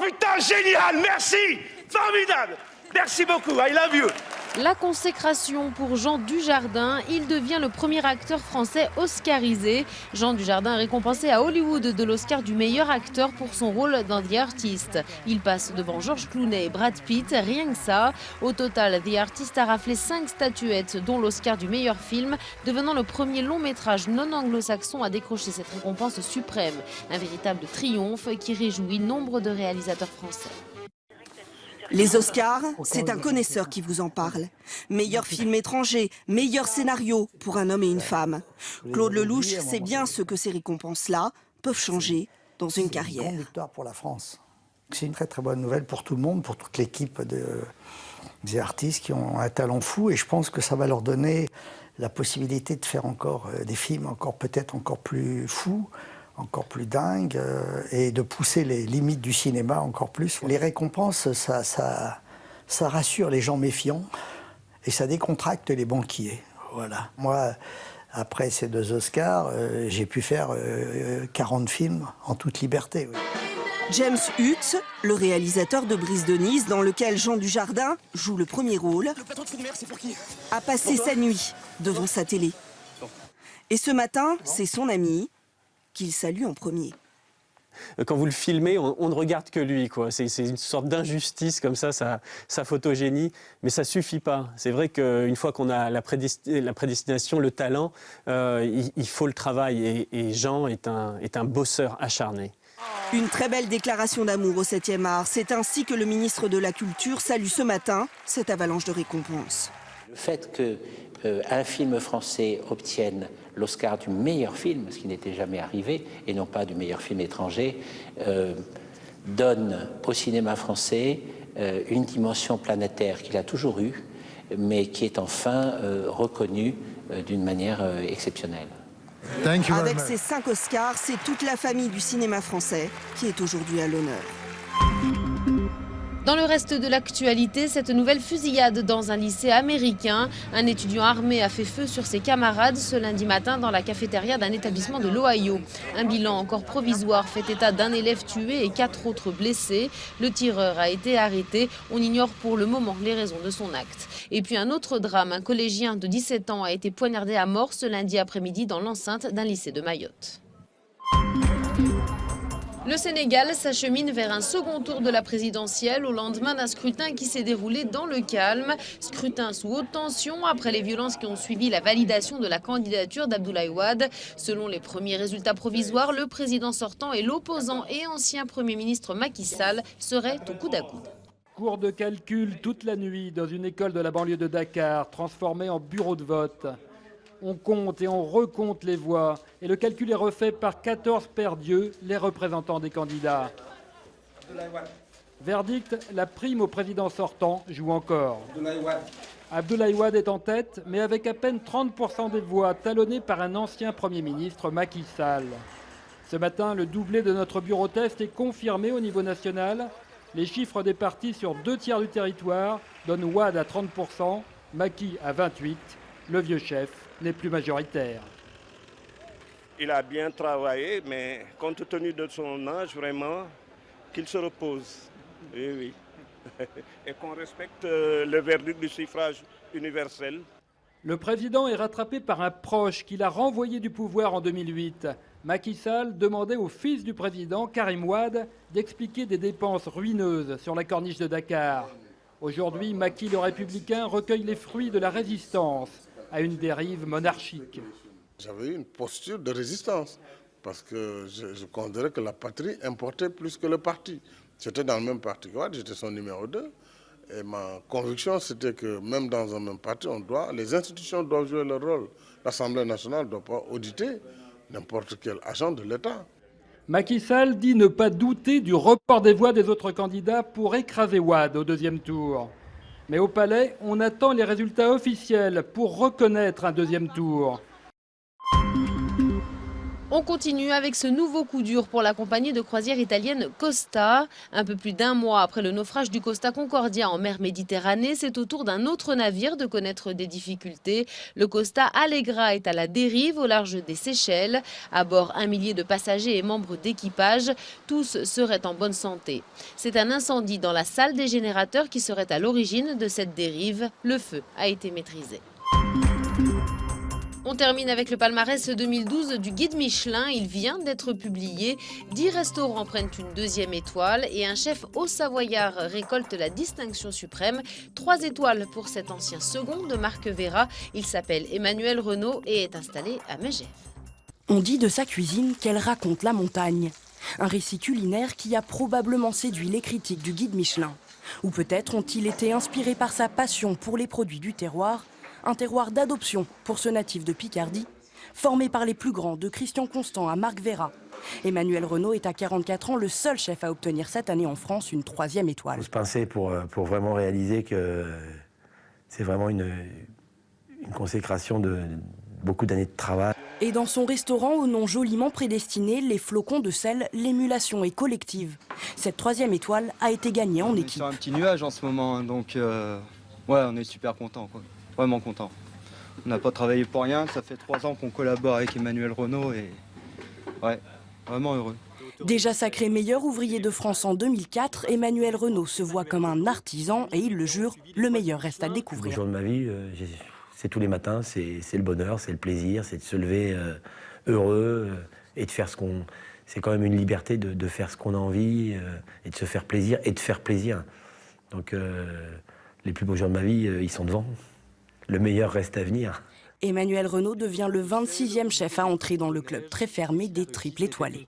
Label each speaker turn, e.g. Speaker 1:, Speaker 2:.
Speaker 1: putain, génial, merci. Formidable. Merci beaucoup, I love you.
Speaker 2: La consécration pour Jean Dujardin, il devient le premier acteur français oscarisé. Jean Dujardin est récompensé à Hollywood de l'Oscar du meilleur acteur pour son rôle dans The Artist. Il passe devant George Clooney et Brad Pitt, rien que ça. Au total, The Artist a raflé 5 statuettes, dont l'Oscar du meilleur film, devenant le premier long métrage non anglo-saxon à décrocher cette récompense suprême. Un véritable triomphe qui réjouit nombre de réalisateurs français.
Speaker 3: Les Oscars, c'est un connaisseur qui vous en parle. Meilleur film étranger, meilleur scénario pour un homme et une femme. Claude Lelouch sait bien ce que ces récompenses-là peuvent changer dans une carrière.
Speaker 4: C'est une grande victoire pour la France. C'est une très très bonne nouvelle pour tout le monde, pour toute l'équipe des artistes qui ont un talent fou. Et je pense que ça va leur donner la possibilité de faire encore des films peut-être encore plus fous, encore plus dingue, et de pousser les limites du cinéma encore plus. Les récompenses, ça rassure les gens méfiants et ça décontracte les banquiers. Voilà. Moi, après ces 2 Oscars, j'ai pu faire 40 films en toute liberté. Oui.
Speaker 3: James Hutz, le réalisateur de Brise de Nice, dans lequel Jean Dujardin joue le premier rôle, a passé sa nuit devant sa télé. Et ce matin, c'est son ami qu'il salue en premier.
Speaker 5: Quand vous le filmez, on ne regarde que lui, quoi. C'est une sorte d'injustice comme ça, sa photogénie, mais ça suffit pas. C'est vrai qu'une fois qu'on a la prédestination, le talent, il faut le travail, et Jean est un bosseur acharné.
Speaker 3: Une très belle déclaration d'amour au 7e art. C'est ainsi que le ministre de la Culture salue ce matin cette avalanche de récompenses.
Speaker 6: Le fait qu'un film français obtienne l'Oscar du meilleur film, ce qui n'était jamais arrivé, et non pas du meilleur film étranger, donne au cinéma français une dimension planétaire qu'il a toujours eue, mais qui est enfin reconnue d'une manière exceptionnelle.
Speaker 3: Avec ces 5 Oscars, c'est toute la famille du cinéma français qui est aujourd'hui à l'honneur.
Speaker 2: Dans le reste de l'actualité, cette nouvelle fusillade dans un lycée américain. Un étudiant armé a fait feu sur ses camarades ce lundi matin dans la cafétéria d'un établissement de l'Ohio. Un bilan encore provisoire fait état d'un élève tué et 4 autres blessés. Le tireur a été arrêté. On ignore pour le moment les raisons de son acte. Et puis un autre drame, un collégien de 17 ans a été poignardé à mort ce lundi après-midi dans l'enceinte d'un lycée de Mayotte. Le Sénégal s'achemine vers un second tour de la présidentielle au lendemain d'un scrutin qui s'est déroulé dans le calme. Scrutin sous haute tension après les violences qui ont suivi la validation de la candidature d'Abdoulaye Wade. Selon les premiers résultats provisoires, le président sortant et l'opposant et ancien Premier ministre Macky Sall seraient au coude à coude.
Speaker 7: Cours de calcul toute la nuit dans une école de la banlieue de Dakar, transformée en bureau de vote. On compte et on recompte les voix et le calcul est refait par 14 paires d'yeux, les représentants des candidats. Verdict, la prime au président sortant joue encore. Abdoulaye Wade est en tête, mais avec à peine 30% des voix, talonné par un ancien Premier ministre, Macky Sall. Ce matin, le doublé de notre bureau test est confirmé au niveau national. Les chiffres des partis sur 2 tiers du territoire donnent Wade à 30%, Macky à 28%. Le vieux chef n'est plus majoritaire.
Speaker 1: Il a bien travaillé, mais compte tenu de son âge, vraiment, qu'il se repose. Oui, oui. Et qu'on respecte le verdict du suffrage universel.
Speaker 7: Le président est rattrapé par un proche qui l'a renvoyé du pouvoir en 2008. Macky Sall demandait au fils du président, Karim Wade, d'expliquer des dépenses ruineuses sur la corniche de Dakar. Aujourd'hui, Macky le républicain recueille les fruits de la résistance à une dérive monarchique.
Speaker 8: J'avais une posture de résistance parce que je considérais que la patrie importait plus que le parti. J'étais dans le même parti que Wade, j'étais son numéro 2. Et ma conviction, c'était que même dans un même parti, les institutions doivent jouer leur rôle. L'Assemblée nationale ne doit pas auditer n'importe quel agent de l'État.
Speaker 7: Macky Sall dit ne pas douter du report des voix des autres candidats pour écraser Wade au 2e tour. Mais au Palais, on attend les résultats officiels pour reconnaître un 2e tour.
Speaker 2: On continue avec ce nouveau coup dur pour la compagnie de croisière italienne Costa. Un peu plus d'un mois après le naufrage du Costa Concordia en mer Méditerranée, c'est au tour d'un autre navire de connaître des difficultés. Le Costa Allegra est à la dérive au large des Seychelles. À bord, 1 millier de passagers et membres d'équipage. Tous seraient en bonne santé. C'est un incendie dans la salle des générateurs qui serait à l'origine de cette dérive. Le feu a été maîtrisé. On termine avec le palmarès 2012 du guide Michelin. Il vient d'être publié. 10 restaurants prennent une 2e étoile et un chef haut-savoyard récolte la distinction suprême. 3 étoiles pour cet ancien second de Marc Vera. Il s'appelle Emmanuel Renaud et est installé à Megève.
Speaker 9: On dit de sa cuisine qu'elle raconte la montagne. Un récit culinaire qui a probablement séduit les critiques du guide Michelin. Ou peut-être ont-ils été inspirés par sa passion pour les produits du terroir. Un terroir d'adoption pour ce natif de Picardie, formé par les plus grands de Christian Constant à Marc Vera. Emmanuel Renaud est à 44 ans le seul chef à obtenir cette année en France une 3e étoile.
Speaker 10: Il faut se pincer pour vraiment réaliser que c'est vraiment une consécration de beaucoup d'années de travail.
Speaker 9: Et dans son restaurant au nom joliment prédestiné, les flocons de sel, l'émulation est collective. Cette 3e étoile a été gagnée en équipe.
Speaker 11: On est sur un petit nuage en ce moment, donc ouais, on est super contents, quoi. Vraiment content. On n'a pas travaillé pour rien, ça fait 3 ans qu'on collabore avec Emmanuel Renaud et ouais, vraiment heureux.
Speaker 9: Déjà sacré meilleur ouvrier de France en 2004, Emmanuel Renaud se voit comme un artisan et il le jure, le meilleur reste à découvrir.
Speaker 10: Le jour de ma vie, c'est tous les matins, c'est le bonheur, c'est le plaisir, c'est de se lever heureux et de faire ce qu'on... C'est quand même une liberté de faire ce qu'on a envie et de se faire plaisir et de faire plaisir. Donc les plus beaux jours de ma vie, ils sont devant. Le meilleur reste à venir.
Speaker 9: Emmanuel Renaud devient le 26e chef à entrer dans le club très fermé des triples étoilés.